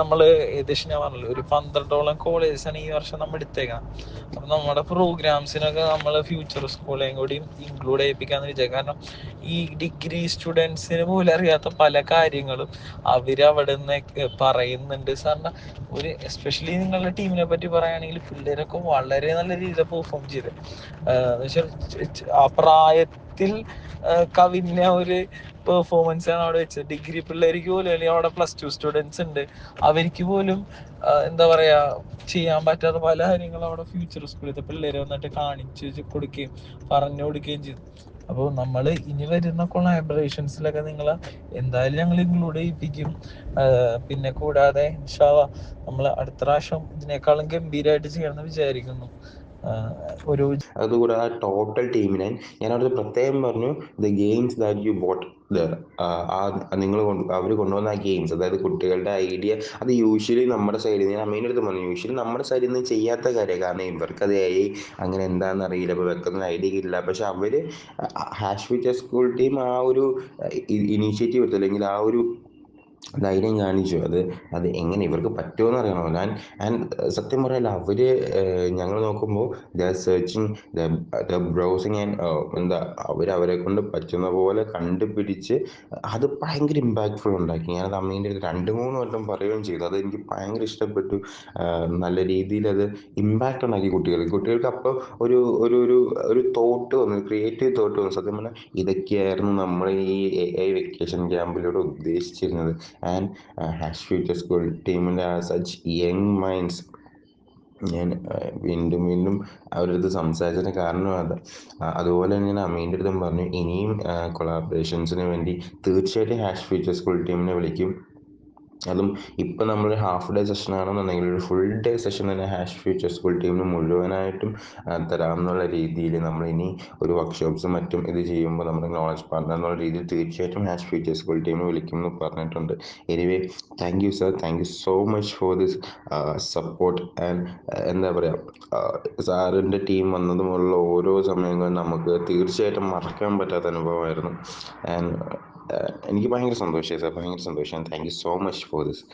നമ്മള് ഏകദേശം ഞാൻ പറഞ്ഞല്ലോ ഒരു 12ഓളം കോളേജസ് ആണ് ഈ വർഷം നമ്മൾ എടുത്തേക്കണം. അപ്പൊ നമ്മുടെ പ്രോഗ്രാംസിനൊക്കെ നമ്മൾ ഫ്യൂച്ചർ സ്കൂളേയും കൂടി ഇൻക്ലൂഡ് ചെയ്യിപ്പിക്കാന്ന് വിചാരിക്കും. കാരണം ഈ ഡിഗ്രി സ്റ്റുഡൻസിന് പോലും അറിയാത്ത പല കാര്യങ്ങളും അവരവിടെ നിന്ന് പറയുന്നുണ്ട്. സാറിന് ഒരു എസ്പെഷ്യലി നിങ്ങളുടെ ടീമിനെ പറ്റി പറയുകയാണെങ്കിൽ പിള്ളേരൊക്കെ വളരെ നല്ല രീതിയിൽ പെർഫോം ചെയ്ത് ആ പ്രായത്തിൽ കവിഞ്ഞ ഒരു പെർഫോമൻസ് ആണ് അവിടെ വെച്ചത്. ഡിഗ്രി പിള്ളേർക്ക് പോലും, അല്ലെങ്കിൽ അവിടെ +2 സ്റ്റുഡൻസ് ഉണ്ട്, അവർക്ക് പോലും എന്താ പറയാ ചെയ്യാൻ പറ്റാത്ത പല കാര്യങ്ങളും അവിടെ ഫ്യൂച്ചർ സ്കൂളിലത്തെ പിള്ളേരെ വന്നിട്ട് കാണിച്ചു കൊടുക്കുകയും പറഞ്ഞു കൊടുക്കുകയും ചെയ്തു. അപ്പോൾ നമ്മൾ ഇനി വരുന്ന കൊളാബറേഷൻസിലൊക്കെ നിങ്ങളെ എന്തായാലും ഞങ്ങൾ ഇൻക്ലൂഡ് ചെയ്യിപ്പിക്കും. പിന്നെ കൂടാതെ ഇൻഷാ അല്ലാഹ് നമ്മൾ അടുത്ത പ്രാവശ്യം ഇതിനേക്കാളും ഗംഭീരമായിട്ട് ചെയ്യണമെന്ന് വിചാരിക്കുന്നു. ഒരു അതുകൂടാതെ ടോട്ടൽ ടീമിനെ ഞാൻ അവിടുത്തെ പ്രത്യേകം പറഞ്ഞു, the games that you boat നിങ്ങൾ അവർ കൊണ്ടുവന്ന ആ ഗെയിംസ്, അതായത് കുട്ടികളുടെ ഐഡിയ, അത് യൂഷ്വലി നമ്മുടെ സൈഡിൽ നിന്ന്, ഞാൻ മെയിൻ എടുത്ത് പറഞ്ഞു, യൂഷ്വലി നമ്മുടെ സൈഡിൽ നിന്ന് ചെയ്യാത്ത കാര്യമാണ്. കാരണം ഇവർക്കത് അങ്ങനെ എന്താണെന്ന് അറിയില്ല, ഇപ്പോൾ വെക്കുന്ന ഐഡിയ ഇല്ല. പക്ഷെ അവർ ഹാഷ് ഫ്യൂച്ചർ സ്കൂൾ ടീം ആ ഒരു ഇനീഷ്യേറ്റീവ് എടുത്തു, അല്ലെങ്കിൽ ആ ഒരു ധൈര്യം കാണിച്ചു. അത് എങ്ങനെ ഇവർക്ക് പറ്റുമെന്ന് അറിയണോ. സത്യം പറയല്ല, അവർ ഞങ്ങൾ നോക്കുമ്പോൾ the searching, the browsing and എന്താ അവരെ കൊണ്ട് പറ്റുന്ന പോലെ കണ്ടുപിടിച്ച് അത് ഭയങ്കര ഇമ്പാക്റ്റ്ഫുൾ ഉണ്ടാക്കി. ഞാനത് അമ്മേൻ്റെ അടുത്ത് 2-3 വട്ടം പറയുകയും ചെയ്തു. അത് എനിക്ക് ഭയങ്കര ഇഷ്ടപ്പെട്ടു. നല്ല രീതിയിൽ അത് ഇമ്പാക്റ്റ് ഉണ്ടാക്കി കുട്ടികൾക്ക്. അപ്പോൾ ഒരു ഒരു ഒരു ഒരു തോട്ട് വന്നു, ക്രിയേറ്റീവ് തോട്ട് വന്നു. സത്യം പറഞ്ഞാൽ ഇതൊക്കെയായിരുന്നു നമ്മൾ ഈ AI വെക്കേഷൻ ക്യാമ്പിലൂടെ ഉദ്ദേശിച്ചിരുന്നത്. ആൻഡ് ഹാഷ് ഫ്യൂച്ചർ സ്കൂൾ ടീമിൻ്റെ സച്ച് യങ് മൈൻഡ്സ്, ഞാൻ വീണ്ടും അവരുടെ അടുത്ത് സംസാരിച്ചതിന് കാരണം അതുപോലെ തന്നെ ഞാൻ അമ്മേൻ്റെ അടുത്തും പറഞ്ഞു, ഇനിയും കൊളാബറേഷൻസിന് വേണ്ടി തീർച്ചയായിട്ടും ഹാഷ് ഫ്യൂച്ചർ സ്കൂൾ ടീമിനെ വിളിക്കും. അതും ഇപ്പം നമ്മൾ ഹാഫ് ഡേ സെഷൻ ആണെന്നുണ്ടെങ്കിൽ ഒരു ഫുൾ ഡേ സെഷൻ തന്നെ ഹാഷ് ഫ്യൂച്ചർ സ്കൂൾ ടീമിന് മുഴുവനായിട്ടും തരാമെന്നുള്ള രീതിയിൽ നമ്മൾ ഇനി ഒരു വർക്ക്ഷോപ്സും മറ്റും ഇത് ചെയ്യുമ്പോൾ നമ്മുടെ നോളജ് പാർട്ണർ എന്നുള്ള രീതിയിൽ തീർച്ചയായിട്ടും ഹാഷ് ഫ്യൂച്ചർ സ്കൂൾ ടീമിനെ വിളിക്കുമെന്ന് പറഞ്ഞിട്ടുണ്ട്. Anyway, thank you sir, thank you so much for this support. And എന്താ പറയുക, സാറിൻ്റെ ടീം വന്നതുമുള്ള ഓരോ സമയങ്ങളും നമുക്ക് തീർച്ചയായിട്ടും മറക്കാൻ പറ്റാത്ത അനുഭവമായിരുന്നു. ആൻഡ് എനിക്ക് ഭയങ്കര സന്തോഷമായി സാർ, ഭയങ്കര സന്തോഷം. Thank you so much for this.